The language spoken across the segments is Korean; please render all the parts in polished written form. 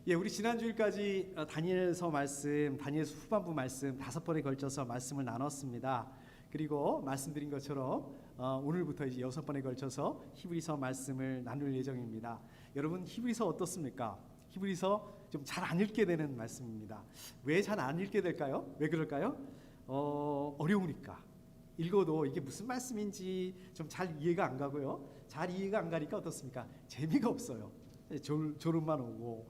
우리 지난주일까지 다니엘서 말씀, 다니엘서 후반부 말씀 5번에 걸쳐서 말씀을 나눴습니다. 그리고 말씀드린 것처럼 오늘부터 이제 6번에 걸쳐서 히브리서 말씀을 나눌 예정입니다. 여러분, 히브리서 어떻습니까? 히브리서 좀 잘 안 읽게 되는 말씀입니다. 왜 잘 안 읽게 될까요? 왜 그럴까요? 어려우니까. 읽어도 이게 무슨 말씀인지 좀 잘 이해가 안 가고요. 잘 이해가 안 가니까 어떻습니까? 재미가 없어요. 졸음만 오고.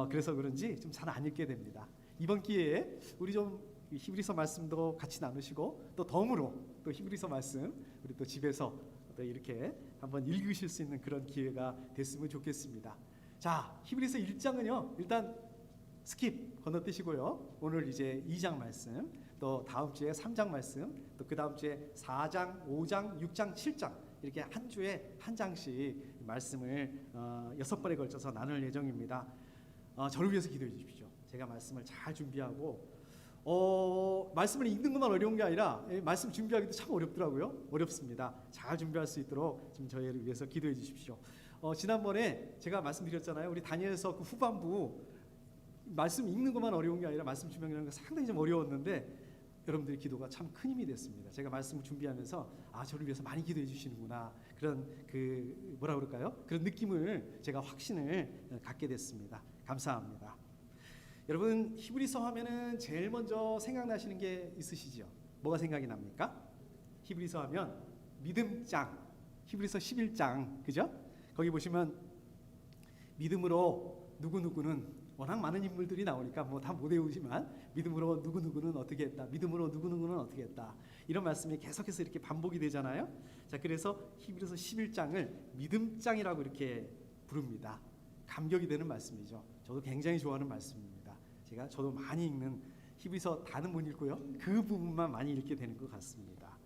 그래서 그런지 좀 잘 안 읽게 됩니다. 이번 기회에 우리 좀 히브리서 말씀도 같이 나누시고, 또 덤으로 또 히브리서 말씀 우리 또 집에서 또 이렇게 한번 읽으실 수 있는 그런 기회가 됐으면 좋겠습니다. 자, 히브리서 1장은요 일단 스킵 건너뛰시고요. 오늘 이제 2장 말씀, 또 다음 주에 3장 말씀, 또 그 다음 주에 4장, 5장, 6장, 7장 이렇게 한 주에 한 장씩 말씀을 6번에 걸쳐서 나눌 예정입니다. 저를 위해서 기도해 주십시오. 제가 말씀을 잘 준비하고 말씀을 읽는 것만 어려운 게 아니라 말씀 준비하기도 참 어렵더라고요. 어렵습니다. 잘 준비할 수 있도록 지금 저희를 위해서 기도해 주십시오. 지난번에 제가 말씀드렸잖아요. 우리 다니엘서 그 후반부 말씀 읽는 것만 어려운 게 아니라 말씀 준비하는 게 상당히 좀 어려웠는데 여러분들의 기도가 참 큰 힘이 됐습니다. 제가 말씀을 준비하면서 저를 위해서 많이 기도해 주시는구나, 그런 뭐라 그럴까요? 그런 느낌을 제가 확신을 갖게 됐습니다. 감사합니다. 여러분, 히브리서 하면은 제일 먼저 생각나시는 게 있으시죠? 뭐가 생각이 납니까? 히브리서 하면 믿음장, 히브리서 11장, 그죠? 거기 보시면 믿음으로 누구누구는, 워낙 많은 인물들이 나오니까 뭐 다 못 외우지만, 믿음으로 누구누구는 어떻게 했다, 믿음으로 누구누구는 어떻게 했다, 이런 말씀이 계속해서 이렇게 반복이 되잖아요. 자, 그래서 히브리서 11장을 믿음장이라고 이렇게 부릅니다. 감격이 되는 말씀이죠. 저도 굉장히 좋아하는 말씀입니다. 저도 많이 읽는, 히브리서 다는 못 읽고요, 그 부분만 많이 읽게 되는 것 같습니다.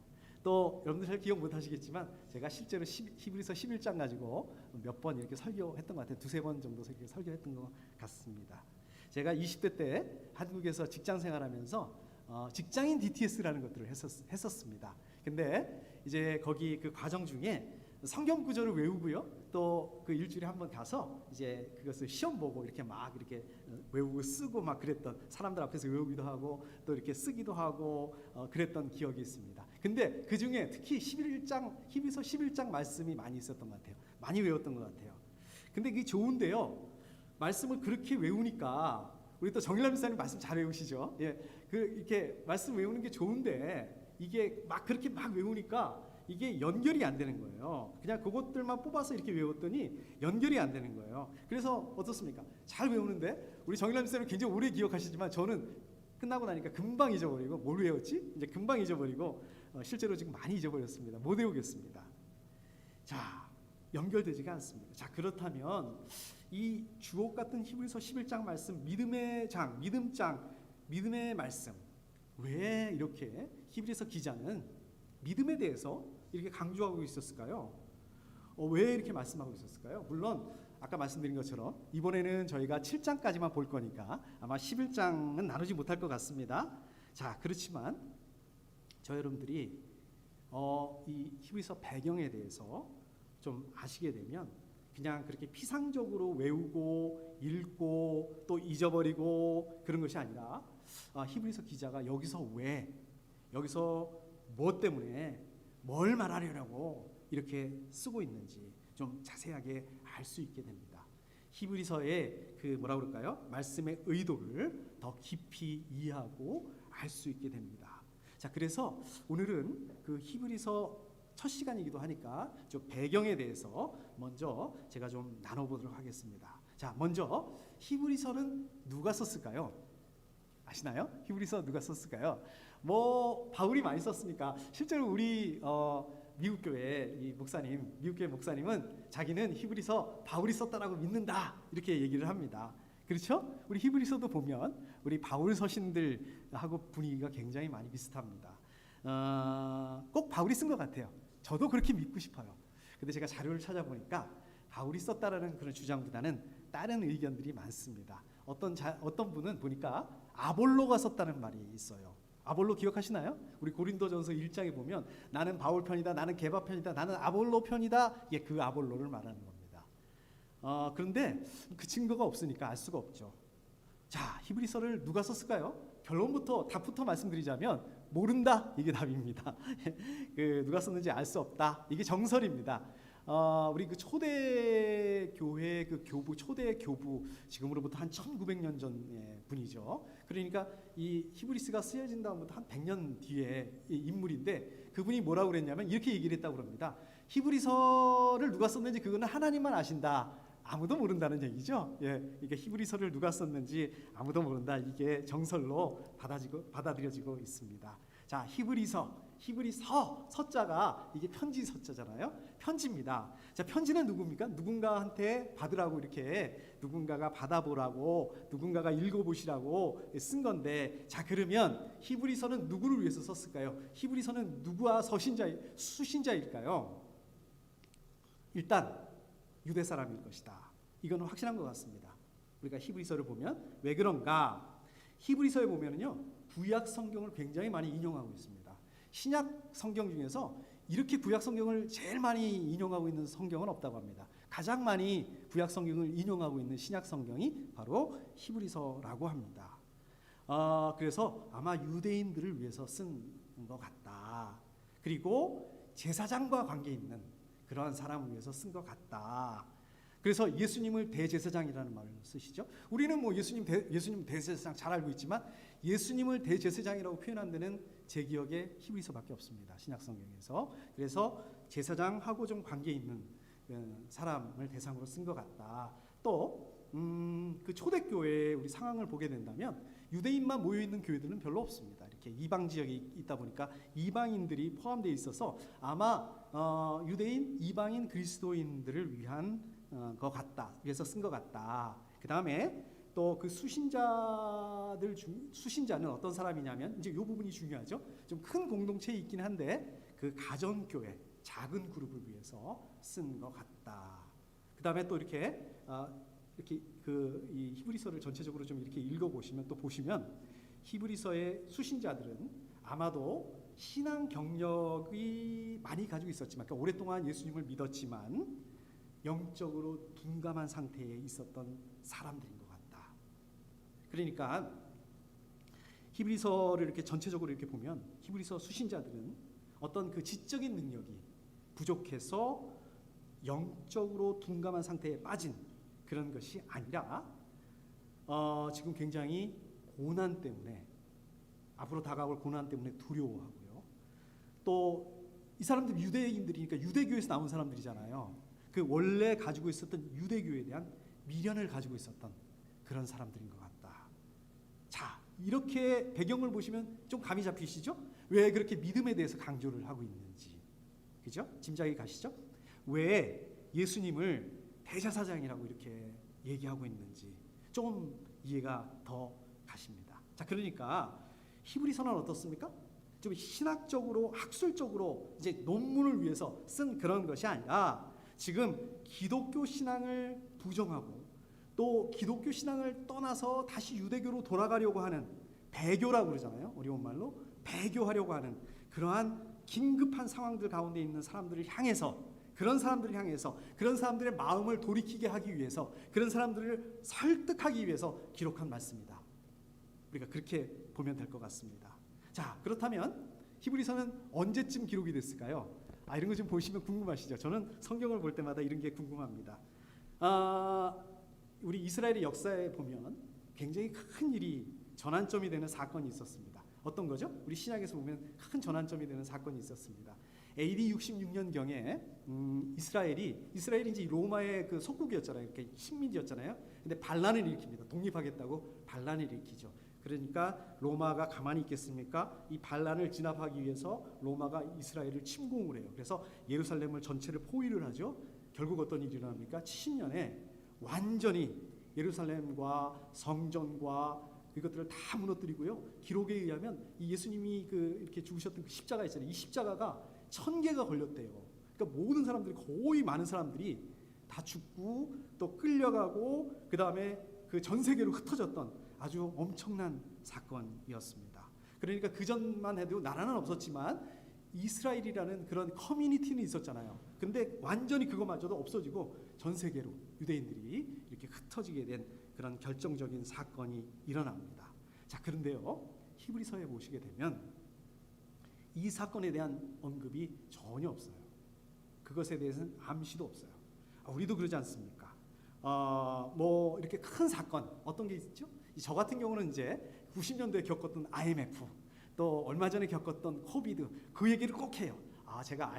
또 여러분들 잘 기억 못 하시겠지만 제가 실제로 히브리서 11장 가지고 몇 번 이렇게 설교했던 것 같아요. 2-3번 정도 설교했던 것 같습니다. 제가 20대 때 한국에서 직장 생활하면서 직장인 DTS라는 것들을 했었습니다. 근데 이제 거기 그 과정 중에 성경 구절을 외우고요, 또 그 일주일에 한 번 가서 이제 그것을 시험 보고 이렇게 막 이렇게 외우고 쓰고 막 그랬던, 사람들 앞에서 외우기도 하고 또 이렇게 쓰기도 하고 그랬던 기억이 있습니다. 근데 그 중에 특히 히브리서 11장 말씀이 많이 있었던 것 같아요. 많이 외웠던 것 같아요. 근데 그게 좋은데요, 말씀을 그렇게 외우니까, 우리 또 정일남 목사님 말씀 잘 외우시죠? 이렇게 말씀 외우는 게 좋은데 이게 막 그렇게 막 외우니까 이게 연결이 안 되는 거예요. 그냥 그것들만 뽑아서 이렇게 외웠더니 연결이 안 되는 거예요. 그래서 어떻습니까? 잘 외우는데, 우리 정일남 목사님 굉장히 오래 기억하시지만 저는 끝나고 나니까 금방 잊어버리고, 뭘 외웠지? 이제 금방 잊어버리고, 실제로 지금 많이 잊어버렸습니다. 못 외우겠습니다. 자, 연결되지가 않습니다. 자, 그렇다면 이 주옥 같은 히브리서 11장 말씀, 믿음의 장, 믿음장, 믿음의 말씀, 왜 이렇게 히브리서 기자는 믿음에 대해서 이렇게 강조하고 있었을까요? 왜 이렇게 말씀하고 있었을까요? 물론 아까 말씀드린 것처럼 이번에는 저희가 7장까지만 볼 거니까 아마 11장은 나누지 못할 것 같습니다. 자, 그렇지만 저 여러분들이 이 히브리서 배경에 대해서 좀 아시게 되면, 그냥 그렇게 피상적으로 외우고 읽고 또 잊어버리고 그런 것이 아니라, 히브리서 기자가 여기서 뭐 때문에, 뭘 말하려고 이렇게 쓰고 있는지 좀 자세하게 알 수 있게 됩니다. 히브리서의 그 뭐라 그럴까요? 말씀의 의도를 더 깊이 이해하고 알 수 있게 됩니다. 자, 그래서 오늘은 그 히브리서 첫 시간이기도 하니까 좀 배경에 대해서 먼저 제가 좀 나눠보도록 하겠습니다. 자, 먼저 히브리서는 누가 썼을까요? 아시나요? 히브리서 누가 썼을까요? 뭐 바울이 많이 썼으니까, 실제로 우리 미국 교회 목사님은 자기는 히브리서 바울이 썼다라고 믿는다, 이렇게 얘기를 합니다. 그렇죠? 우리 히브리서도 보면 우리 바울 서신들하고 분위기가 굉장히 많이 비슷합니다. 꼭 바울이 쓴 것 같아요. 저도 그렇게 믿고 싶어요. 근데 제가 자료를 찾아보니까 바울이 썼다라는 그런 주장보다는 다른 의견들이 많습니다. 어떤 분은 보니까 아볼로가 썼다는 말이 있어요. 아볼로 기억하시나요? 우리 고린도전서 1장에 보면 나는 바울 편이다, 나는 게바 편이다, 나는 아볼로 편이다, 그 아볼로를 말하는 겁니다. 그런데 그 증거가 없으니까 알 수가 없죠. 자, 히브리서를 누가 썼을까요? 결론부터 답부터 말씀드리자면 모른다, 이게 답입니다. 누가 썼는지 알 수 없다, 이게 정설입니다. 우리 그 초대 교회 그 교부, 초대 교부, 지금으로부터 한 1900년 전의 분이죠. 그러니까 이 히브리스가 쓰여진 다음부터 한 100년 뒤에 인물인데, 그분이 뭐라고 그랬냐면 이렇게 얘기를 했다고 합니다. 히브리서를 누가 썼는지 그거는 하나님만 아신다. 아무도 모른다는 얘기죠. 예, 그러니까 히브리서를 누가 썼는지 아무도 모른다. 이게 정설로 받아들여지고 있습니다. 자, 히브리서 서자가 이게 편지 서자잖아요. 편지입니다. 자, 편지는 누굽니까? 누군가한테 받으라고, 이렇게 누군가가 받아보라고, 누군가가 읽어보시라고 쓴 건데, 자, 그러면 히브리서는 누구를 위해서 썼을까요? 히브리서는 누구와 수신자일까요? 일단 유대 사람일 것이다. 이거는 확실한 것 같습니다. 우리가 히브리서를 보면 왜 그런가? 히브리서에 보면은요, 구약 성경을 굉장히 많이 인용하고 있습니다. 신약 성경 중에서 이렇게 구약 성경을 제일 많이 인용하고 있는 성경은 없다고 합니다. 가장 많이 구약 성경을 인용하고 있는 신약 성경이 바로 히브리서라고 합니다. 그래서 아마 유대인들을 위해서 쓴 것 같다. 그리고 제사장과 관계 있는 그러한 사람을 위해서 쓴 것 같다. 그래서 예수님을 대제사장이라는 말을 쓰시죠. 우리는 뭐 예수님 대제사장 잘 알고 있지만, 예수님을 대제사장이라고 표현한 데는 제 기억에 히브리서밖에 없습니다. 신약 성경에서. 그래서 제사장하고 좀 관계 있는 사람을 대상으로 쓴 것 같다. 또 그 초대교회의 우리 상황을 보게 된다면 유대인만 모여 있는 교회들은 별로 없습니다. 이렇게 이방 지역에 있다 보니까 이방인들이 포함되어 있어서 아마 유대인, 이방인, 그리스도인들을 위한 것 같다. 그래서 쓴 것 같다. 그 다음에 또 그 수신자는 어떤 사람이냐면, 이제 이 부분이 중요하죠. 좀 큰 공동체에 있긴 한데 그 가정교회, 작은 그룹을 위해서 쓴 것 같다. 그 다음에 또 이렇게 이 히브리서를 전체적으로 좀 이렇게 읽어보시면, 또 보시면 히브리서의 수신자들은 아마도 신앙 경력이 많이 가지고 있었지만, 그러니까 오랫동안 예수님을 믿었지만 영적으로 둔감한 상태에 있었던 사람들인 것 같다. 그러니까 히브리서를 이렇게 전체적으로 이렇게 보면 히브리서 수신자들은 어떤 그 지적인 능력이 부족해서 영적으로 둔감한 상태에 빠진 그런 것이 아니라 지금 굉장히 고난 때문에, 앞으로 다가올 고난 때문에 두려워하고요. 또 이 사람들 유대인들이니까 유대교에서 나온 사람들이잖아요. 그 원래 가지고 있었던 유대교에 대한 미련을 가지고 있었던 그런 사람들인 것 같다. 자, 이렇게 배경을 보시면 좀 감이 잡히시죠? 왜 그렇게 믿음에 대해서 강조를 하고 있는지, 그죠? 짐작이 가시죠? 왜 예수님을 대제사장이라고 이렇게 얘기하고 있는지 좀 이해가 더 가십니다. 자, 그러니까 히브리서는 어떻습니까? 좀 신학적으로, 학술적으로 이제 논문을 위해서 쓴 그런 것이 아니라, 지금 기독교 신앙을 부정하고 또 기독교 신앙을 떠나서 다시 유대교로 돌아가려고 하는, 배교라고 그러잖아요. 어려운 말로 배교하려고 하는 그러한 긴급한 상황들 가운데 있는 사람들을 향해서, 그런 사람들의 마음을 돌이키게 하기 위해서, 그런 사람들을 설득하기 위해서 기록한 말씀이다. 우리가 그렇게 보면 될 것 같습니다. 자, 그렇다면 히브리서는 언제쯤 기록이 됐을까요? 이런 거 좀 보시면 궁금하시죠? 저는 성경을 볼 때마다 이런 게 궁금합니다. 우리 이스라엘의 역사에 보면 굉장히 큰 일이, 전환점이 되는 사건이 있었습니다. 어떤 거죠? 우리 신약에서 보면 큰 전환점이 되는 사건이 있었습니다. AD 66년경에 이스라엘이 이제 로마의 그 속국이었잖아요. 이렇게 식민지였잖아요. 근데 반란을 일으킵니다. 독립하겠다고 반란을 일으키죠. 그러니까 로마가 가만히 있겠습니까? 이 반란을 진압하기 위해서 로마가 이스라엘을 침공을 해요. 그래서 예루살렘을 전체를 포위를 하죠. 결국 어떤 일이 일어납니까? 70년에 완전히 예루살렘과 성전과 이것들을 다 무너뜨리고요. 기록에 의하면 이 예수님이 이렇게 죽으셨던 그 십자가 있잖아요. 이 십자가가 1000개가 걸렸대요. 그러니까 모든 사람들이, 거의 많은 사람들이 다 죽고 또 끌려가고, 그 다음에 그 전 세계로 흩어졌던 아주 엄청난 사건이었습니다. 그러니까 그 전만 해도 나라는 없었지만 이스라엘이라는 그런 커뮤니티는 있었잖아요. 근데 완전히 그거마저도 없어지고 전 세계로 유대인들이 이렇게 흩어지게 된 그런 결정적인 사건이 일어납니다. 자, 그런데요, 히브리서에 보시게 되면 이 사건에 대한 언급이 전혀 없어요. 그것에 대해서는 암시도 없어요. 우리도 그러지 않습니까? 뭐 이렇게 큰 사건 어떤 게 있죠? 저 같은 경우는 이제 90년도에 겪었던 IMF, 또 얼마 전에 겪었던 코비드, 그 얘기를 꼭 해요. 제가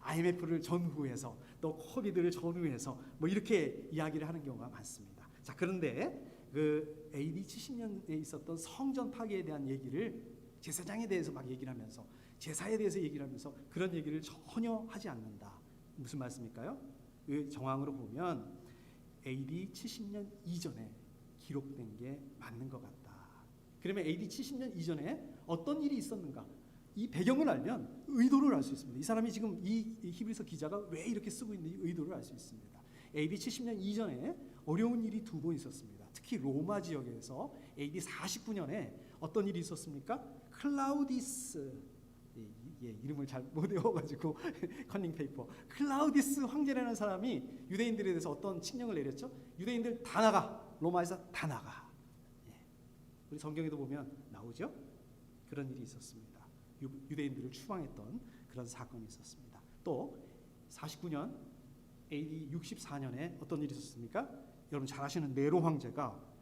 IMF를 전후해서 또 코비드를 전후해서 뭐 이렇게 이야기를 하는 경우가 많습니다. 자, 그런데 그 AD 70년에 있었던 성전 파괴에 대한 얘기를 제사장에 대해서 막 얘기를 하면서, 제사에 대해서 얘기를 하면서 그런 얘기를 전혀 하지 않는다. 무슨 말씀일까요? 그 정황으로 보면 AD 70년 이전에 기록된 게 맞는 것 같다. 그러면 AD 70년 이전에 어떤 일이 있었는가? 이 배경을 알면 의도를 알 수 있습니다. 이 사람이 지금 이 히브리서 기자가 왜 이렇게 쓰고 있는지 의도를 알 수 있습니다. AD 70년 이전에 어려운 일이 두 번 있었습니다. 특히 로마 지역에서 AD 49년에 어떤 일이 있었습니까? 클라우디스, 이름을 잘 못 외워가지고 컨닝 페이퍼, 클라우디스 황제라는 사람이 유대인들에 대해서 어떤 칙령을 내렸죠? 유대인들 다 나가, 로마에서 다 나가. 우리 성경에도 보면 나오죠? 그런 일이 있었습니다. 유대인들을 추방했던 그런 사건이 있었습니다. 또 49년 AD 64년에 어떤 일이 있었습니까? 여러분 잘 아시는 네로 황제가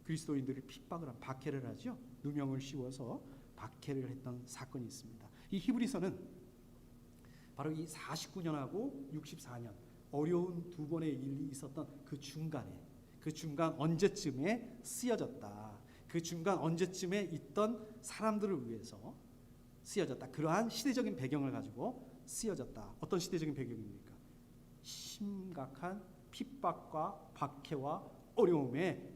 그리스도인들을 핍박을 한, 박해를 하죠. 누명을 씌워서 박해를 했던 사건이 있습니다. 이 히브리서는 바로 이 49년하고 64년 어려운 두 번의 일이 있었던 그 중간 언제쯤에 쓰여졌다. 그 중간 언제쯤에 있던 사람들을 위해서 쓰여졌다. 그러한 시대적인 배경을 가지고 쓰여졌다. 어떤 시대적인 배경입니까? 심각한 핍박과 박해와 어려움에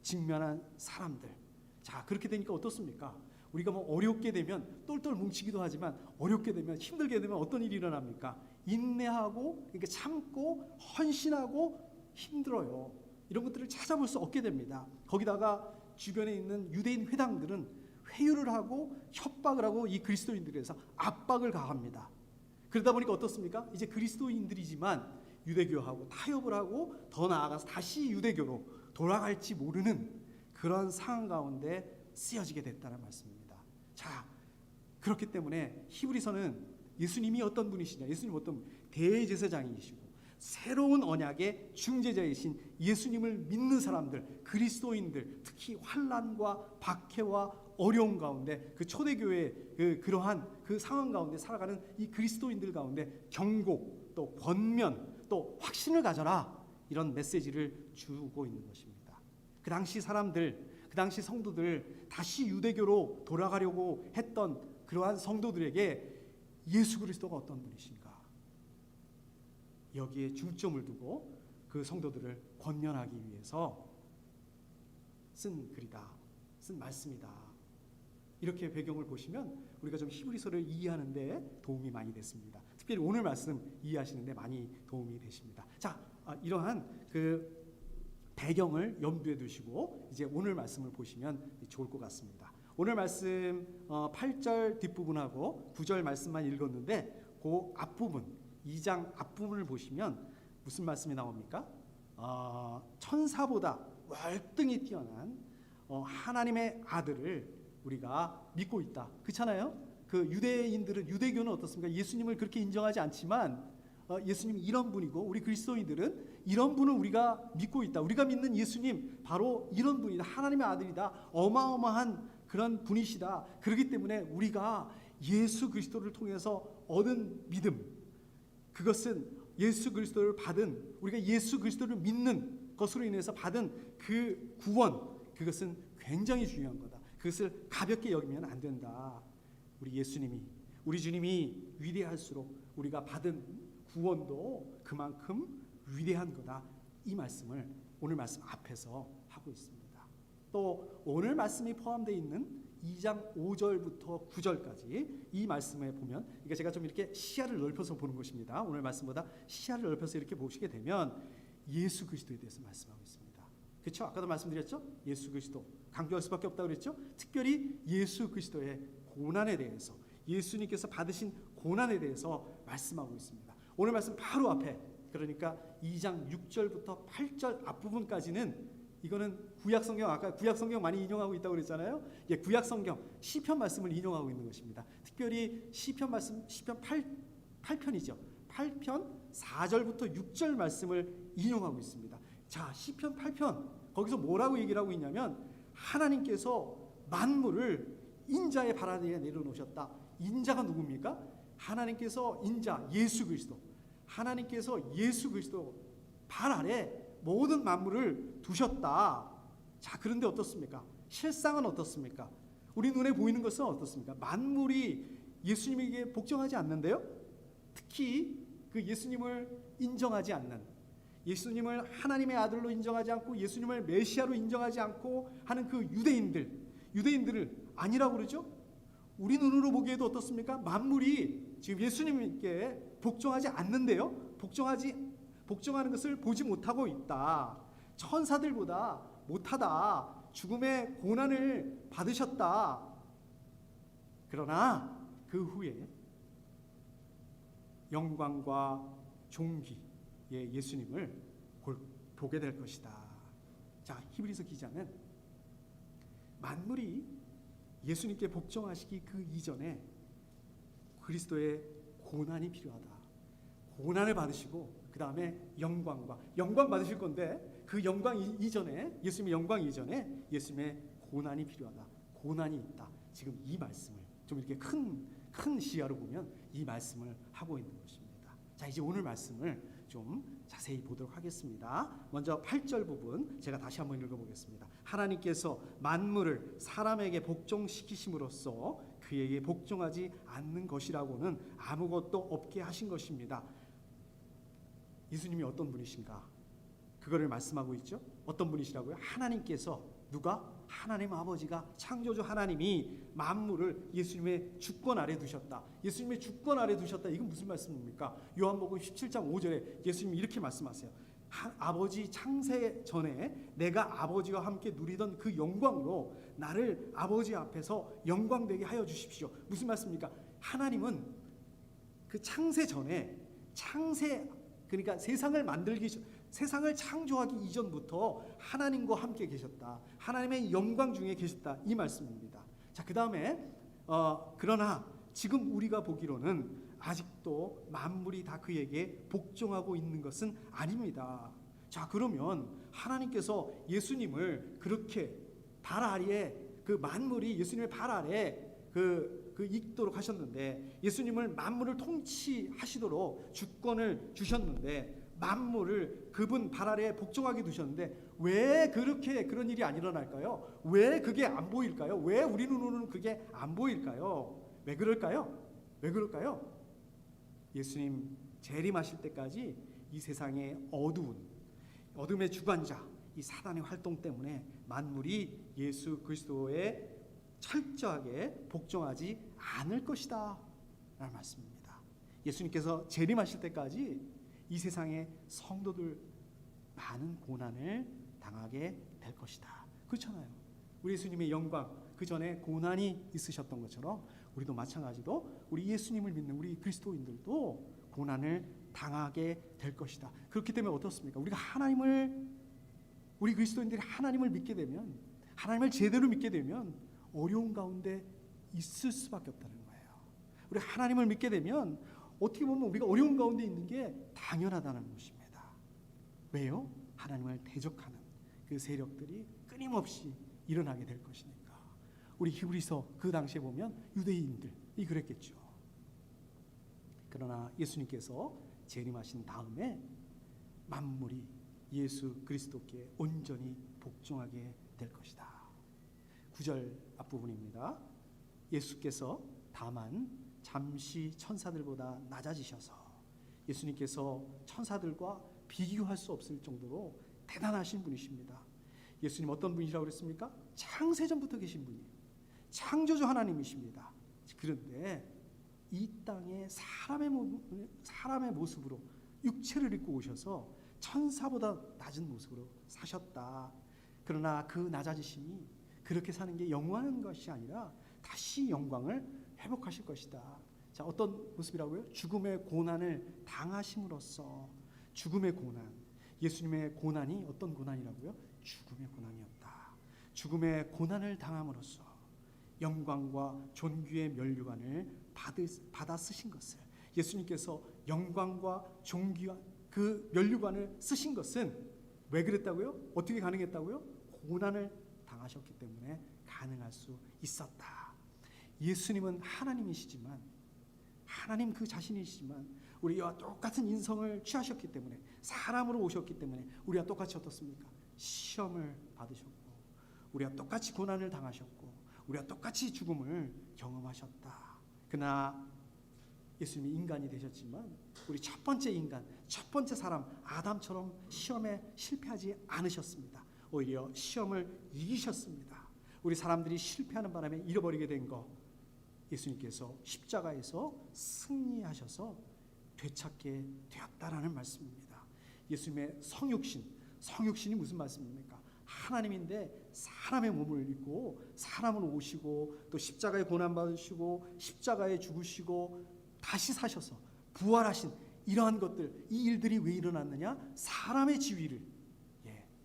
직면한 사람들. 자, 그렇게 되니까 어떻습니까? 우리가 뭐 어렵게 되면 똘똘 뭉치기도 하지만 어렵게 되면, 힘들게 되면 어떤 일이 일어납니까? 인내하고, 그러니까 참고, 헌신하고 힘들어요. 이런 것들을 찾아볼 수 없게 됩니다. 거기다가 주변에 있는 유대인 회당들은 회유를 하고 협박을 하고 이 그리스도인들에서 압박을 가합니다. 그러다 보니까 어떻습니까? 이제 그리스도인들이지만 유대교하고 타협을 하고 더 나아가서 다시 유대교로 돌아갈지 모르는 그런 상황 가운데 쓰여지게 됐다는 말씀입니다. 자, 그렇기 때문에 히브리서는 예수님이 어떤 분이시냐, 예수님 어떤 대제사장이시고 새로운 언약의 중재자이신 예수님을 믿는 사람들, 그리스도인들, 특히 환난과 박해와 어려움 가운데 그 초대교회의 그러한 그 상황 가운데 살아가는 이 그리스도인들 가운데 경고, 또 권면, 또 확신을 가져라, 이런 메시지를 주고 있는 것입니다. 그 당시 사람들, 그 당시 성도들, 다시 유대교로 돌아가려고 했던 그러한 성도들에게 예수 그리스도가 어떤 분이신가, 여기에 중점을 두고 그 성도들을 권면하기 위해서 쓴 글이다, 쓴 말씀이다. 이렇게 배경을 보시면 우리가 좀 히브리서를 이해하는 데 도움이 많이 됐습니다. 특별히 오늘 말씀 이해하시는 데 많이 도움이 되십니다. 자, 이러한 그 배경을 염두에 두시고 이제 오늘 말씀을 보시면 좋을 것 같습니다. 오늘 말씀 8절 뒷부분하고 9절 말씀만 읽었는데 그 앞부분, 2장 앞부분을 보시면 무슨 말씀이 나옵니까? 천사보다 월등히 뛰어난 하나님의 아들을 우리가 믿고 있다. 그렇잖아요? 그 유대인들은, 유대교는 어떻습니까? 예수님을 그렇게 인정하지 않지만 예수님이 이런 분이고 우리 그리스도인들은 이런 분을 우리가 믿고 있다. 우리가 믿는 예수님 바로 이런 분이다. 하나님의 아들이다. 어마어마한 그런 분이시다. 그렇기 때문에 우리가 예수 그리스도를 통해서 얻은 믿음, 그것은 예수 그리스도를 받은, 우리가 예수 그리스도를 믿는 것으로 인해서 받은 그 구원, 그것은 굉장히 중요한 거다. 그것을 가볍게 여기면 안 된다. 우리 예수님이, 우리 주님이 위대할수록 우리가 받은 구원도 그만큼 위대한 거다. 이 말씀을 오늘 말씀 앞에서 하고 있습니다. 또 오늘 말씀이 포함되어 있는 2장 5절부터 9절까지 이 말씀에 보면, 이게 제가 좀 이렇게 시야를 넓혀서 보는 것입니다. 오늘 말씀보다 시야를 넓혀서 이렇게 보시게 되면 예수 그리스도에 대해서 말씀하고 있습니다. 그렇죠? 아까도 말씀드렸죠? 예수 그리스도 강조할 수밖에 없다고 그랬죠? 특별히 예수 그리스도의 고난에 대해서, 예수님께서 받으신 고난에 대해서 말씀하고 있습니다. 오늘 말씀 바로 앞에 그러니까 2장 6절부터 8절 앞부분까지는 이거는 구약 성경, 아까 구약 성경 많이 인용하고 있다고 그랬잖아요. 예, 구약 성경 시편 말씀을 인용하고 있는 것입니다. 특별히 시편 말씀, 시편 8편이죠. 8편 4절부터 6절 말씀을 인용하고 있습니다. 자, 시편 8편 거기서 뭐라고 얘기를 하고 있냐면 하나님께서 만물을 인자의 발 아래에 내려놓으셨다. 인자가 누굽니까? 하나님께서 인자 예수 그리스도, 하나님께서 예수 그리스도 발 아래 모든 만물을 두셨다. 자, 그런데 어떻습니까? 실상은 어떻습니까? 우리 눈에 보이는 것은 어떻습니까? 만물이 예수님에게 복종하지 않는데요. 특히 그 예수님을 인정하지 않는, 예수님을 하나님의 아들로 인정하지 않고 예수님을 메시아로 인정하지 않고 하는 그 유대인들을 아니라고 그러죠. 우리 눈으로 보기에도 어떻습니까? 만물이 지금 예수님께 복종하지 않는데요. 복종하는 것을 보지 못하고 있다. 천사들보다 못하다. 죽음의 고난을 받으셨다. 그러나 그 후에 영광과 존귀의 예수님을 보게 될 것이다. 자, 히브리서 기자는 만물이 예수님께 복종하시기 그 이전에 그리스도의 고난이 필요하다. 고난을 받으시고 그 다음에 영광 받으실 건데 그 영광 이전에, 예수님의 영광 이전에 예수님의 고난이 필요하다. 고난이 있다. 지금 이 말씀을 좀 이렇게 큰 시야로 보면 이 말씀을 하고 있는 것입니다. 자, 이제 오늘 말씀을 좀 자세히 보도록 하겠습니다. 먼저 8절 부분 제가 다시 한번 읽어보겠습니다. 하나님께서 만물을 사람에게 복종시키심으로써 그에게 복종하지 않는 것이라고는 아무것도 없게 하신 것입니다. 예수님이 어떤 분이신가? 그거를 말씀하고 있죠. 어떤 분이시라고요? 하나님께서, 누가? 하나님 아버지가, 창조주 하나님이 만물을 예수님의 주권 아래 두셨다. 예수님의 주권 아래 두셨다. 이건 무슨 말씀입니까? 요한복음 17장 5절에 예수님이 이렇게 말씀하세요. 아버지 창세 전에 내가 아버지와 함께 누리던 그 영광으로 나를 아버지 앞에서 영광되게 하여 주십시오. 무슨 말씀입니까? 하나님은 그 창세 전에, 그러니까 세상을 창조하기 이전부터 하나님과 함께 계셨다. 하나님의 영광 중에 계셨다. 이 말씀입니다. 자, 그 다음에 그러나 지금 우리가 보기로는 아직도 만물이 다 그에게 복종하고 있는 것은 아닙니다. 자, 그러면 하나님께서 예수님을 그렇게 발 아래에, 그 만물이 예수님의 발 아래 있도록 하셨는데, 예수님을 만물을 통치하시도록 주권을 주셨는데, 만물을 그분 발 아래에 복종하게 두셨는데 왜 그런 일이 안 일어날까요? 왜 그게 안 보일까요? 왜 우리 눈으로는 그게 안 보일까요? 왜 그럴까요? 예수님 재림하실 때까지 이 세상의 어둠의 주관자 이 사단의 활동 때문에 만물이 예수 그리스도에 철저하게 복종하지 않을 것이다 라는 말씀입니다. 예수님께서 재림하실 때까지 이 세상의 성도들 많은 고난을 당하게 될 것이다. 그렇잖아요. 우리 예수님의 영광, 그 전에 고난이 있으셨던 것처럼 우리도 마찬가지로 우리 예수님을 믿는 우리 그리스도인들도 고난을 당하게 될 것이다. 그렇기 때문에 어떻습니까? 우리 그리스도인들이 하나님을 믿게 되면, 하나님을 제대로 믿게 되면 어려운 가운데 있을 수밖에 없다는 거예요. 우리 하나님을 믿게 되면 어떻게 보면 우리가 어려운 가운데 있는 게 당연하다는 것입니다. 왜요? 하나님을 대적하는 그 세력들이 끊임없이 일어나게 될 것이니까. 우리 히브리서 그 당시에 보면 유대인들이 그랬겠죠. 그러나 예수님께서 재림하신 다음에 만물이 예수 그리스도께 온전히 복종하게 될 것이다. 9절 앞부분입니다. 예수께서 다만 잠시 천사들보다 낮아지셔서, 예수님께서 천사들과 비교할 수 없을 정도로 대단하신 분이십니다. 예수님 어떤 분이라고 그랬습니까? 창세전부터 계신 분이에요. 창조주 하나님이십니다. 그런데 이 땅에 사람의 모습으로 육체를 입고 오셔서 천사보다 낮은 모습으로 사셨다. 그러나 그 낮아지심이 그렇게 사는 게 영원한 것이 아니라 다시 영광을 회복하실 것이다. 자, 어떤 모습이라고요? 죽음의 고난을 당하심으로써, 죽음의 고난. 예수님의 고난이 어떤 고난이라고요? 죽음의 고난이었다. 죽음의 고난을 당함으로써 영광과 존귀의 면류관을 받아 쓰신 것을, 예수님께서 영광과 존귀와 그 면류관을 쓰신 것은 왜 그랬다고요? 어떻게 가능했다고요? 고난을 당하셨기 때문에 가능할 수 있었다. 예수님은 하나님이시지만, 하나님 그 자신이시지만 우리와 똑같은 인성을 취하셨기 때문에, 사람으로 오셨기 때문에 우리와 똑같이 어떻습니까? 시험을 받으셨고, 우리와 똑같이 고난을 당하셨고, 우리와 똑같이 죽음을 경험하셨다. 그러나 예수님이 인간이 되셨지만 우리 첫 번째 인간, 첫 번째 사람 아담처럼 시험에 실패하지 않으셨습니다. 오히려 시험을 이기셨습니다. 우리 사람들이 실패하는 바람에 잃어버리게 된 거, 예수님께서 십자가에서 승리하셔서 되찾게 되었다라는 말씀입니다. 예수님의 성육신이 무슨 말씀입니까? 하나님인데 사람의 몸을 입고 사람으로 오시고, 또 십자가에 고난 받으시고 십자가에 죽으시고 다시 사셔서 부활하신 이러한 것들, 이 일들이 왜 일어났느냐? 사람의 지위를,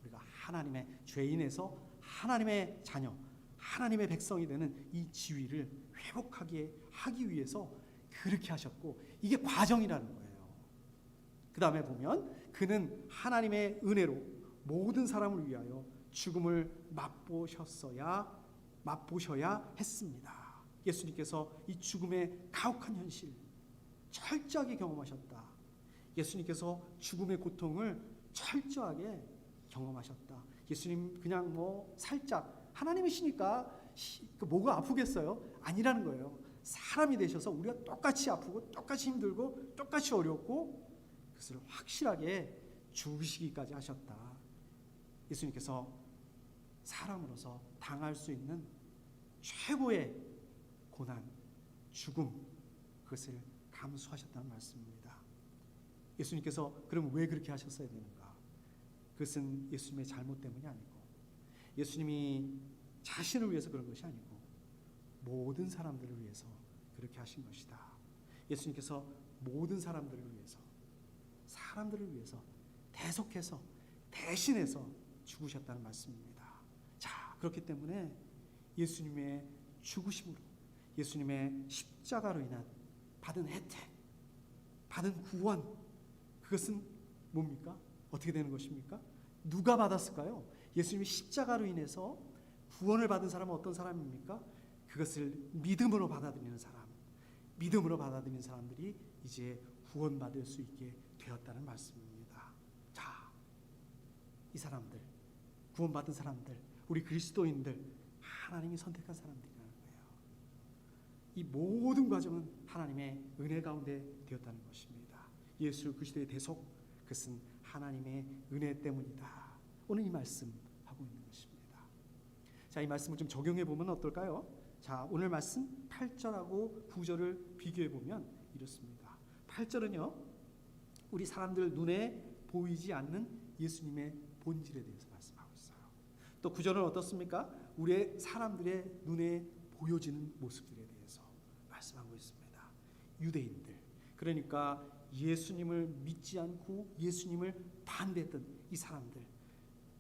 우리가 하나님의 죄인에서 하나님의 자녀, 하나님의 백성이 되는 이 지위를 회복하게 하기 위해서 그렇게 하셨고, 이게 과정이라는 거예요. 그 다음에 보면 그는 하나님의 은혜로 모든 사람을 위하여 죽음을 맛보셔야 했습니다. 예수님께서 이 죽음의 가혹한 현실 철저하게 경험하셨다. 예수님께서 죽음의 고통을 철저하게 경험하셨다. 예수님 그냥 살짝 하나님이시니까 뭐가 아프겠어요? 아니라는 거예요. 사람이 되셔서 우리가 똑같이 아프고 똑같이 힘들고 똑같이 어렵고 그것을 확실하게 죽으시기까지 하셨다. 예수님께서 사람으로서 당할 수 있는 최고의 고난, 죽음, 그것을 감수하셨다는 말씀입니다. 예수님께서 그럼 왜 그렇게 하셨어야 되는가? 그것은 예수님의 잘못 때문이 아니고, 예수님이 자신을 위해서 그런 것이 아니고 모든 사람들을 위해서 그렇게 하신 것이다. 예수님께서 모든 사람들을 위해서 대속해서 대신해서 죽으셨다는 말씀입니다. 자, 그렇기 때문에 예수님의 죽으심으로, 예수님의 십자가로 인한 받은 혜택, 받은 구원, 그것은 뭡니까? 어떻게 되는 것입니까? 누가 받았을까요? 예수님이 십자가로 인해서 구원을 받은 사람은 어떤 사람입니까? 그것을 믿음으로 받아들이는 사람, 믿음으로 받아들이는 사람들이 이제 구원받을 수 있게 되었다는 말씀입니다. 자, 이 사람들, 구원받은 사람들, 우리 그리스도인들, 하나님이 선택한 사람들이라는 거예요. 이 모든 과정은 하나님의 은혜 가운데 되었다는 것입니다. 예수 그리스도의 대속, 그것은 하나님의 은혜 때문이다. 오늘 이 말씀 하고 있는 것입니다. 자, 이 말씀을 좀 적용해 보면 어떨까요? 자, 오늘 말씀 8절하고 9절을 비교해 보면 이렇습니다. 8절은요, 우리 사람들 눈에 보이지 않는 예수님의 본질에 대해서 말씀하고 있어요. 또 9절은 어떻습니까? 우리 사람들의 눈에 보여지는 모습들에 대해서 말씀하고 있습니다. 유대인들, 그러니까 예수님을 믿지 않고 예수님을 반대했던 이 사람들,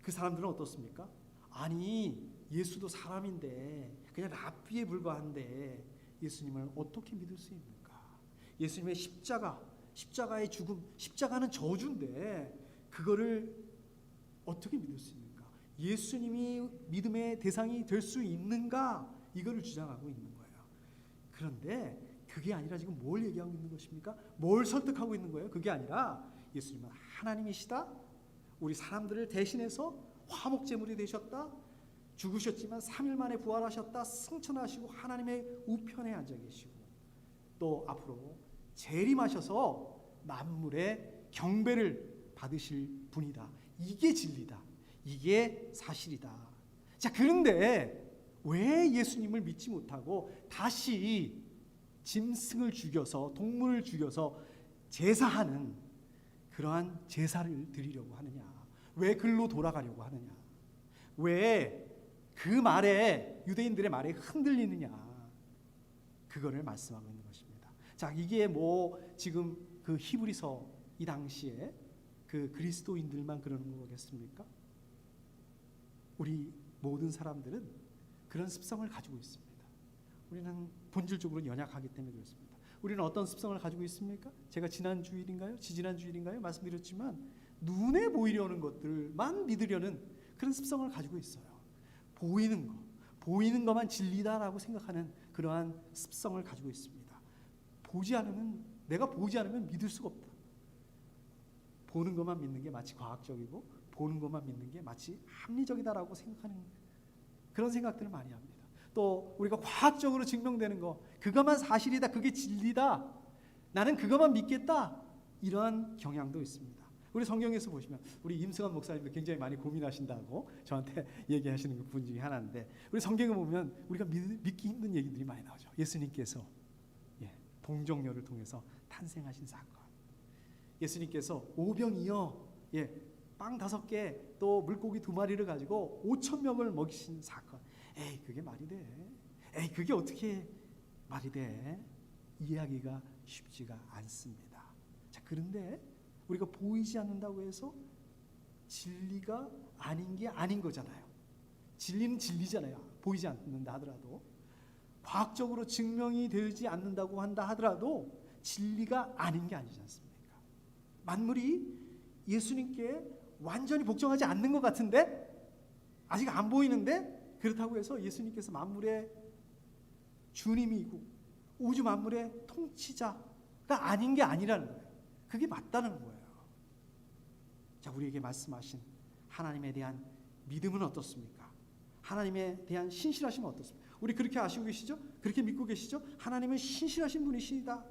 그 사람들은 어떻습니까? 아니, 예수도 사람인데 그냥 랍비에 불과한데 예수님을 어떻게 믿을 수 있는가? 예수님의 십자가의 죽음, 십자가는 저주인데 그거를 어떻게 믿을 수 있는가? 예수님이 믿음의 대상이 될 수 있는가? 이거를 주장하고 있는 거예요. 그런데 그게 아니라 지금 뭘 얘기하고 있는 것입니까? 뭘 설득하고 있는 거예요? 그게 아니라 예수님은 하나님이시다, 우리 사람들을 대신해서 화목제물이 되셨다, 죽으셨지만 3일 만에 부활하셨다, 승천하시고 하나님의 우편에 앉아 계시고, 또 앞으로 재림하셔서 만물의 경배를 받으실 분이다. 이게 진리다. 이게 사실이다. 자, 그런데 왜 예수님을 믿지 못하고 다시 짐승을 죽여서, 동물을 죽여서 제사하는 그러한 제사를 드리려고 하느냐? 왜 글로 돌아가려고 하느냐? 왜 그 말에, 유대인들의 말에 흔들리느냐? 그거를 말씀하고 있는 것입니다. 자, 이게 지금 그 히브리서 이 당시에 그 그리스도인들만 그러는 거겠습니까? 우리 모든 사람들은 그런 습성을 가지고 있습니다. 우리는 본질적으로 연약하기 때문에 그렇습니다. 우리는 어떤 습성을 가지고 있습니까? 제가 지난 주일인가요? 지지난 주일인가요? 말씀드렸지만 눈에 보이려는 것들만 믿으려는 그런 습성을 가지고 있어요. 보이는 것만 진리다라고 생각하는 그러한 습성을 가지고 있습니다. 내가 보지 않으면 믿을 수가 없다. 보는 것만 믿는 게 마치 과학적이고 보는 것만 믿는 게 마치 합리적이다라고 생각하는 그런 생각들을 많이 합니다. 또 우리가 과학적으로 증명되는 거, 그것만 사실이다, 그게 진리다, 나는 그것만 믿겠다, 이러한 경향도 있습니다. 우리 성경에서 보시면 우리 임승환 목사님도 굉장히 많이 고민하신다고 저한테 얘기하시는 분 중에 하나인데, 우리 성경에 보면 우리가 믿기 힘든 얘기들이 많이 나오죠. 예수님께서 동정녀를 통해서 탄생하신 사건, 예수님께서 오병이어 빵 5개 또 물고기 2마리를 가지고 5,000명을 먹이신 사건. 에이, 그게 말이 돼? 에이, 그게 어떻게 말이 돼? 이해하기가 쉽지가 않습니다. 자, 그런데 우리가 보이지 않는다고 해서 진리가 아닌 게 아닌 거잖아요. 진리는 진리잖아요. 보이지 않는다 하더라도, 과학적으로 증명이 되지 않는다고 한다 하더라도 진리가 아닌 게 아니지 않습니까? 만물이 예수님께 완전히 복종하지 않는 것 같은데, 아직 안 보이는데, 그렇다고 해서 예수님께서 만물의 주님이고 우주 만물의 통치자가 아닌 게 아니라는 거예요. 그게 맞다는 거예요. 자, 우리에게 말씀하신 하나님에 대한 믿음은 어떻습니까? 하나님에 대한 신실하심은 어떻습니까? 우리 그렇게 아시고 계시죠? 그렇게 믿고 계시죠? 하나님은 신실하신 분이시다.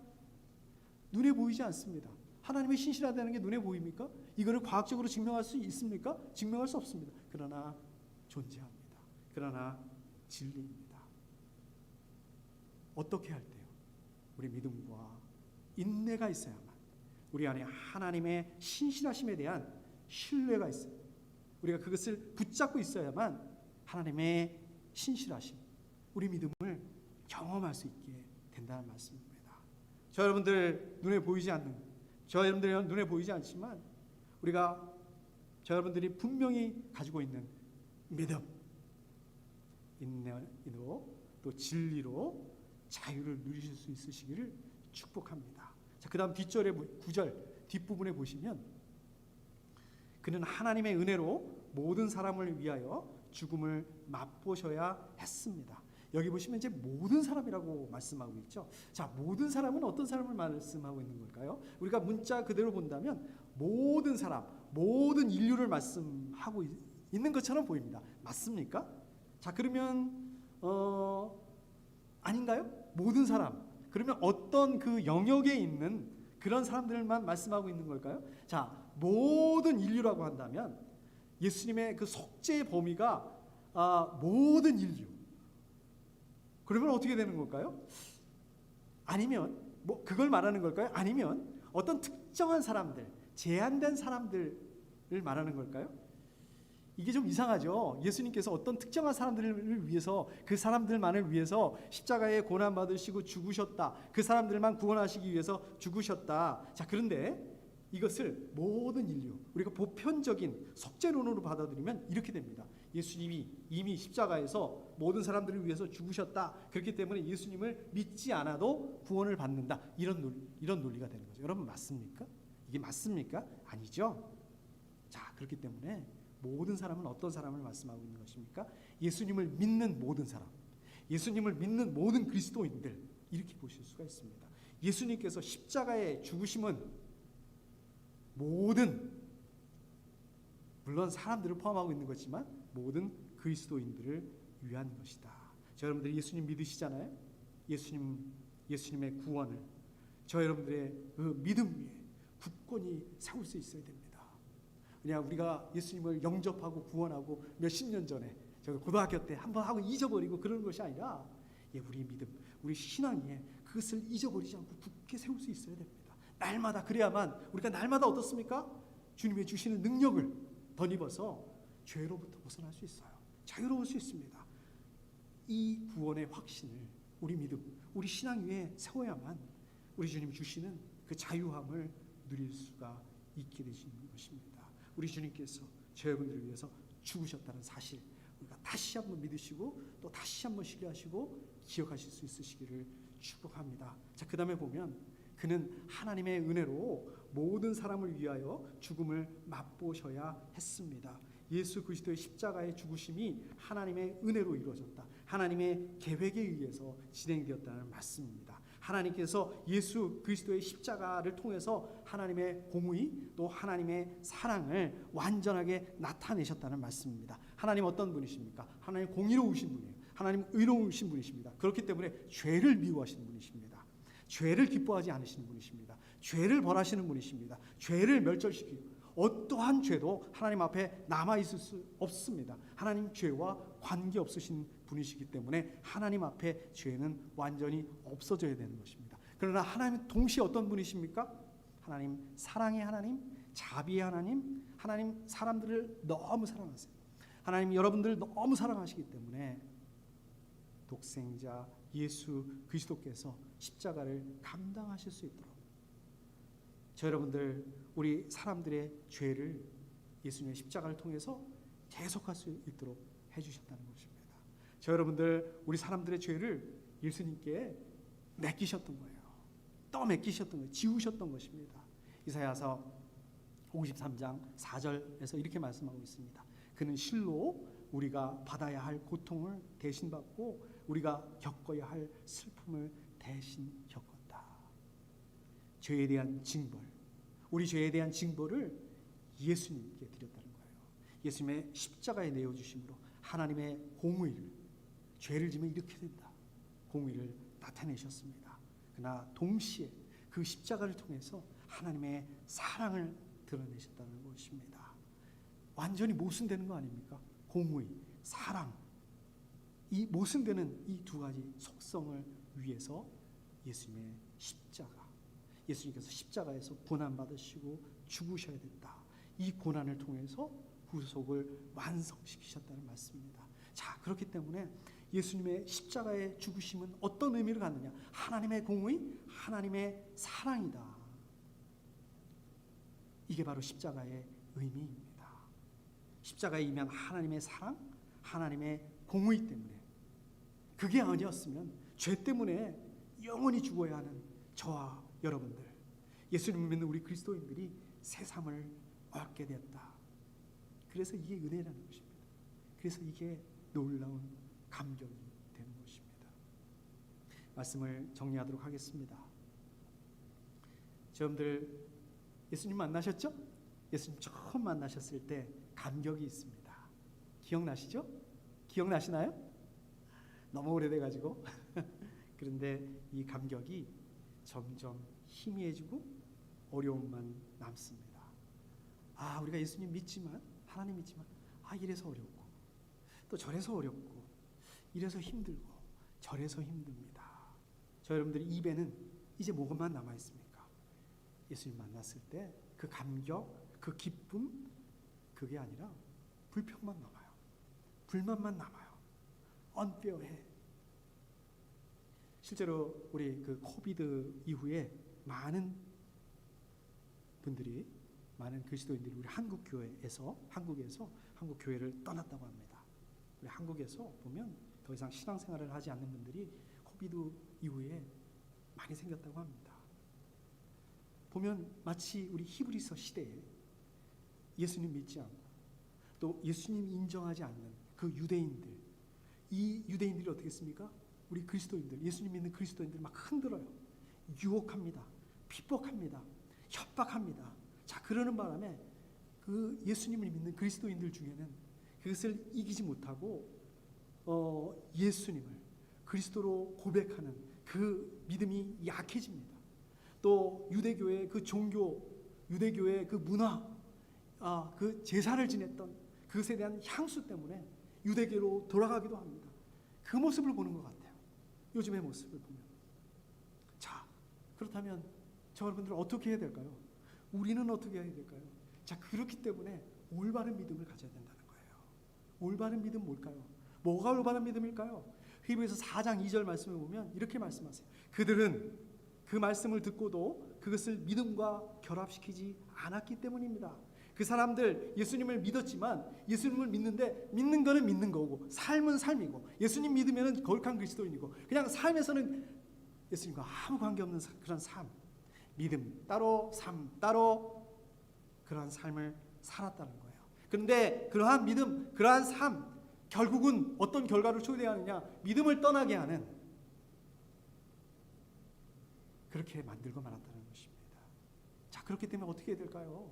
눈에 보이지 않습니다. 하나님이 신실하다는 게 눈에 보입니까? 이거를 과학적으로 증명할 수 있습니까? 증명할 수 없습니다. 그러나 존재합니다. 그러나 진리입니다. 어떻게 할 때요? 우리 믿음과 인내가 있어야만, 우리 안에 하나님의 신실하심에 대한 신뢰가 있어요. 우리가 그것을 붙잡고 있어야만 하나님의 신실하심, 우리 믿음을 경험할 수 있게 된다는 말씀입니다. 저 여러분들 눈에 보이지 않지만 저 여러분들이 분명히 가지고 있는 믿음, 인내로 또 진리로 자유를 누리실 수 있으시기를 축복합니다. 자, 그다음 뒷절의 9절 뒷부분에 보시면, 그는 하나님의 은혜로 모든 사람을 위하여 죽음을 맛보셔야 했습니다. 여기 보시면 이제 모든 사람이라고 말씀하고 있죠. 자, 모든 사람은 어떤 사람을 말씀하고 있는 걸까요? 우리가 문자 그대로 본다면 모든 사람, 모든 인류를 말씀하고 있는 것처럼 보입니다. 맞습니까? 자, 그러면 아닌가요? 모든 사람, 그러면 어떤 그 영역에 있는 그런 사람들만 말씀하고 있는 걸까요? 자, 모든 인류라고 한다면 예수님의 그 속죄의 범위가 모든 인류, 그러면 어떻게 되는 걸까요? 아니면 그걸 말하는 걸까요? 아니면 어떤 특정한 사람들, 제한된 사람들을 말하는 걸까요? 이게 좀 이상하죠. 예수님께서 어떤 특정한 사람들을 위해서, 그 사람들만을 위해서 십자가에 고난 받으시고 죽으셨다, 그 사람들만 구원하시기 위해서 죽으셨다. 자, 그런데 이것을 모든 인류, 우리가 보편적인 속죄론으로 받아들이면 이렇게 됩니다. 예수님이 이미 십자가에서 모든 사람들을 위해서 죽으셨다, 그렇기 때문에 예수님을 믿지 않아도 구원을 받는다, 이런 논리가 되는 거죠. 여러분, 맞습니까? 이게 맞습니까? 아니죠. 자, 그렇기 때문에 모든 사람은 어떤 사람을 말씀하고 있는 것입니까? 예수님을 믿는 모든 사람, 예수님을 믿는 모든 그리스도인들, 이렇게 보실 수가 있습니다. 예수님께서 십자가의 죽으심은 물론 사람들을 포함하고 있는 것이지만 모든 그리스도인들을 위한 것이다. 저 여러분들이 예수님 믿으시잖아요. 예수님의 구원을 저 여러분들의 그 믿음 위에 굳건히 세울 수 있어야 됩니다. 그냥 우리가 예수님을 영접하고 구원하고 몇십 년 전에 저 고등학교 때 한번 하고 잊어버리고 그러는 것이 아니라, 우리 믿음, 우리 신앙 위에 그것을 잊어버리지 않고 굳게 세울 수 있어야 됩니다. 날마다, 그래야만 우리가 날마다 어떻습니까? 주님의 주시는 능력을 덧입어서 죄로부터 벗어날 수 있어요. 자유로울 수 있습니다. 이 구원의 확신을 우리 믿음, 우리 신앙 위에 세워야만 우리 주님 주시는 그 자유함을 누릴 수가 잊게 되시는 것입니다. 우리 주님께서 저여러분들을 위해서 죽으셨다는 사실 우리가 다시 한번 믿으시고 또 다시 한번 신뢰하시고 기억하실 수 있으시기를 축복합니다. 자, 그 다음에 보면 그는 하나님의 은혜로 모든 사람을 위하여 죽음을 맛보셔야 했습니다. 예수 그리스도의 십자가의 죽으심이 하나님의 은혜로 이루어졌다. 하나님의 계획에 의해서 진행되었다는 말씀입니다. 하나님께서 예수 그리스도의 십자가를 통해서 하나님의 공의 또 하나님의 사랑을 완전하게 나타내셨다는 말씀입니다. 하나님 어떤 분이십니까? 하나님 공의로우신 분이에요. 하나님 의로우신 분이십니다. 그렇기 때문에 죄를 미워하시는 분이십니다. 죄를 기뻐하지 않으시는 분이십니다. 죄를 벌하시는 분이십니다. 죄를 멸절시키고 어떠한 죄도 하나님 앞에 남아있을 수 없습니다. 하나님 죄와 관계없으신 분이시기 때문에 하나님 앞에 죄는 완전히 없어져야 되는 것입니다. 그러나 하나님은 동시에 어떤 분이십니까? 하나님 사랑의 하나님, 자비의 하나님, 하나님 사람들을 너무 사랑하세요. 하나님 여러분들을 너무 사랑하시기 때문에 독생자 예수 그리스도께서 십자가를 감당하실 수 있도록 저 여러분들 우리 사람들의 죄를 예수님의 십자가를 통해서 계속할 수 있도록 해주셨다는 것입니다. 저 여러분들 우리 사람들의 죄를 예수님께 맡기셨던 거예요. 떠맡기셨던 거예요. 지우셨던 것입니다. 이사야서 53장 4절에서 이렇게 말씀하고 있습니다. 그는 실로 우리가 받아야 할 고통을 대신 받고 우리가 겪어야 할 슬픔을 대신 겪었다. 죄에 대한 징벌, 우리 죄에 대한 징벌을 예수님께 드렸다는 거예요. 예수님의 십자가에 내어주심으로 하나님의 공의를, 죄를 지면 이렇게 된다, 공의를 나타내셨습니다. 그러나 동시에 그 십자가를 통해서 하나님의 사랑을 드러내셨다는 것입니다. 완전히 모순되는 거 아닙니까? 공의, 사랑, 이 모순되는 이 두 가지 속성을 위해서 예수님의 십자가, 예수님께서 십자가에서 고난받으시고 죽으셔야 된다. 이 고난을 통해서 구속을 완성시키셨다는 말씀입니다. 자, 그렇기 때문에 예수님의 십자가의 죽으심은 어떤 의미를 갖느냐? 하나님의 공의, 하나님의 사랑이다. 이게 바로 십자가의 의미입니다. 십자가에 임한 하나님의 사랑, 하나님의 공의 때문에, 그게 아니었으면 죄 때문에 영원히 죽어야 하는 저와 여러분들, 예수님을 믿는 우리 그리스도인들이 새삼을 얻게 되었다. 그래서 이게 은혜라는 것입니다. 그래서 이게 놀라운 감격이 되는 것입니다. 말씀을 정리하도록 하겠습니다. 여러분들 예수님 만나셨죠? 예수님 처음 만나셨을 때 감격이 있습니다. 기억나시죠? 기억나시나요? 너무 오래돼가지고 그런데 이 감격이 점점 희미해지고 어려움만 남습니다. 아, 우리가 예수님 믿지만, 하나님 믿지만, 아, 이래서 어렵고 또 저래서 어렵고 이래서 힘들고 저래서 힘듭니다. 저 여러분들 입에는 이제 뭐만 남아 있습니까? 예수님 만났을 때 그 감격, 그 기쁨, 그게 아니라 불평만 남아요. 불만만 남아요. 언뼈해. 실제로 우리 그 코비드 이후에 많은 분들이, 많은 그리스도인들이 우리 한국 교회에서, 한국 교회를 떠났다고 합니다. 우리 한국에서 보면 더 이상 신앙생활을 하지 않는 분들이 코비드 이후에 많이 생겼다고 합니다. 보면 마치 우리 히브리서 시대에 예수님 믿지 않고 또 예수님 인정하지 않는 그 유대인들, 이 유대인들이 어떻게 했습니까? 우리 그리스도인들, 예수님 믿는 그리스도인들 막 흔들어요. 유혹합니다. 핍박합니다. 협박합니다. 자, 그러는 바람에 그 예수님을 믿는 그리스도인들 중에는 그것을 이기지 못하고 예수님을 그리스도로 고백하는 그 믿음이 약해집니다. 또 유대교의 그 종교, 유대교의 그 문화, 그 제사를 지냈던 그것에 대한 향수 때문에 유대교로 돌아가기도 합니다. 그 모습을 보는 것 같아요. 요즘의 모습을 보면. 자, 그렇다면 저 여러분들은 어떻게 해야 될까요? 우리는 어떻게 해야 될까요? 자, 그렇기 때문에 올바른 믿음을 가져야 된다는 거예요. 올바른 믿음 뭘까요? 뭐가 올바른 믿음일까요? 히브리서 4장 2절 말씀을 보면 이렇게 말씀하세요. 그들은 그 말씀을 듣고도 그것을 믿음과 결합시키지 않았기 때문입니다. 그 사람들 예수님을 믿었지만 예수님을 믿는데 믿는 거는 믿는 거고 삶은 삶이고 예수님 믿으면 거룩한 그리스도인이고 그냥 삶에서는 예수님과 아무 관계없는 그런 삶, 믿음 따로 삶 따로 그러한 삶을 살았다는 거예요. 그런데 그러한 믿음, 그러한 삶 결국은 어떤 결과를 초래하느냐? 믿음을 떠나게 하는 그렇게 만들고 말았다는 것입니다. 자, 그렇기 때문에 어떻게 해야 될까요?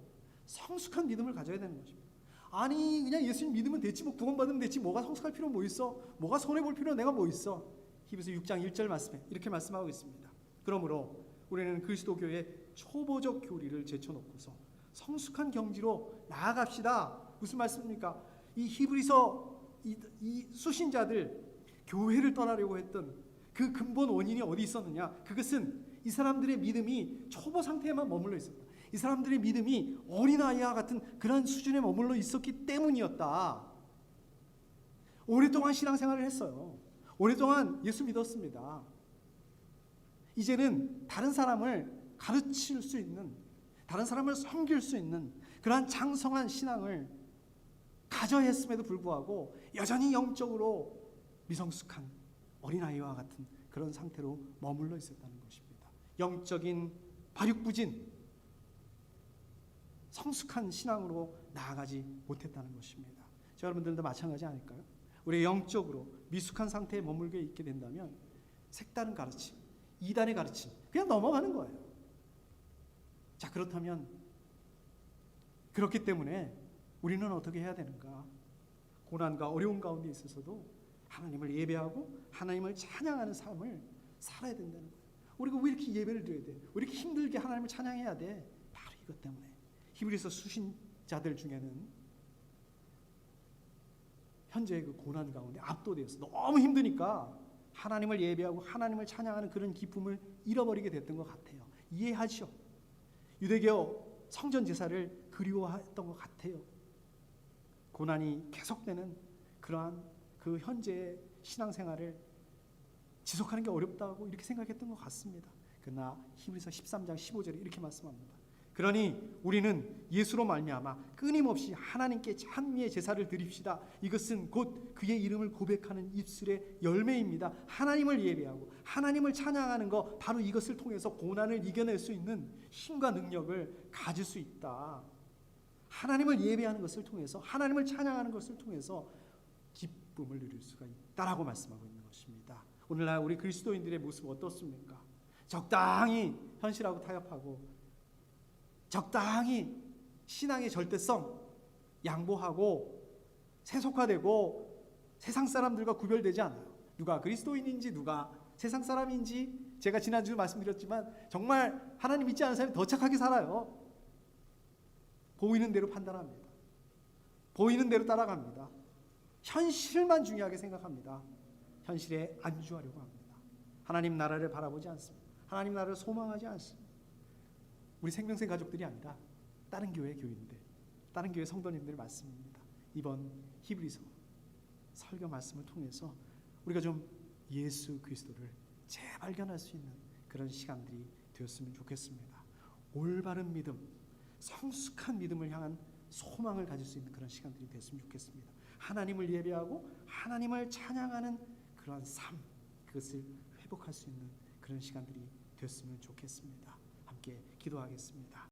성숙한 믿음을 가져야 되는 것입니다. 아니 그냥 예수님 믿으면 됐지 뭐 구원받으면 됐지 뭐가 성숙할 필요 뭐 있어? 뭐가 손해볼 필요 내가 뭐 있어? 히브리서 6장 1절 말씀에 이렇게 말씀하고 있습니다. 그러므로 우리는 그리스도교의 초보적 교리를 제쳐놓고서 성숙한 경지로 나아갑시다. 무슨 말씀입니까? 이 히브리서 이 수신자들 교회를 떠나려고 했던 그 근본 원인이 어디 있었느냐? 그것은 이 사람들의 믿음이 초보 상태에만 머물러 있었다. 이 사람들의 믿음이 어린아이와 같은 그런 수준에 머물러 있었기 때문이었다. 오랫동안 신앙생활을 했어요. 오랫동안 예수 믿었습니다. 이제는 다른 사람을 가르칠 수 있는, 다른 사람을 섬길 수 있는 그러한 장성한 신앙을 가져야 했음에도 불구하고 여전히 영적으로 미성숙한 어린아이와 같은 그런 상태로 머물러 있었다는 것입니다. 영적인 발육부진, 성숙한 신앙으로 나아가지 못했다는 것입니다. 저 여러분들도 마찬가지 아닐까요? 우리 영적으로 미숙한 상태에 머물게 있게 된다면 색다른 가르침, 이단의 가르침 그냥 넘어가는 거예요. 자, 그렇다면 그렇기 때문에 우리는 어떻게 해야 되는가? 고난과 어려운 가운데 있어서도 하나님을 예배하고 하나님을 찬양하는 삶을 살아야 된다는 거예요. 우리가 왜 이렇게 예배를 드려야 돼? 왜 이렇게 힘들게 하나님을 찬양해야 돼? 바로 이것 때문에. 히브리서 수신자들 중에는 현재의 그 고난 가운데 압도되어서 너무 힘드니까 하나님을 예배하고 하나님을 찬양하는 그런 기쁨을 잃어버리게 됐던 것 같아요. 이해하죠? 유대교 성전 제사를 그리워했던 것 같아요. 고난이 계속되는 그러한 그 현재의 신앙생활을 지속하는 게 어렵다고 이렇게 생각했던 것 같습니다. 그러나 히브리서 13장 15절에 이렇게 말씀합니다. 그러니 우리는 예수로 말미암아 끊임없이 하나님께 찬미의 제사를 드립시다. 이것은 곧 그의 이름을 고백하는 입술의 열매입니다. 하나님을 예배하고 하나님을 찬양하는 것, 바로 이것을 통해서 고난을 이겨낼 수 있는 힘과 능력을 가질 수 있다. 하나님을 예배하는 것을 통해서, 하나님을 찬양하는 것을 통해서 기쁨을 누릴 수가 있다라고 말씀하고 있는 것입니다. 오늘날 우리 그리스도인들의 모습 어떻습니까? 적당히 현실하고 타협하고 적당히 신앙의 절대성 양보하고 세속화되고 세상 사람들과 구별되지 않아요. 누가 그리스도인인지 누가 세상 사람인지 제가 지난주 말씀드렸지만 정말 하나님 믿지 않는 사람이 더 착하게 살아요. 보이는 대로 판단합니다. 보이는 대로 따라갑니다. 현실만 중요하게 생각합니다. 현실에 안주하려고 합니다. 하나님 나라를 바라보지 않습니다. 하나님 나라를 소망하지 않습니다. 우리 생명생 가족들이 아니라 다른 교회 교인들, 다른 교회 성도님들 말씀입니다. 이번 히브리서 설교 말씀을 통해서 우리가 좀 예수 그리스도를 재발견할 수 있는 그런 시간들이 되었으면 좋겠습니다. 올바른 믿음, 성숙한 믿음을 향한 소망을 가질 수 있는 그런 시간들이 됐으면 좋겠습니다. 하나님을 예배하고 하나님을 찬양하는 그러한 삶, 그것을 회복할 수 있는 그런 시간들이 됐으면 좋겠습니다. 함께 기도하겠습니다.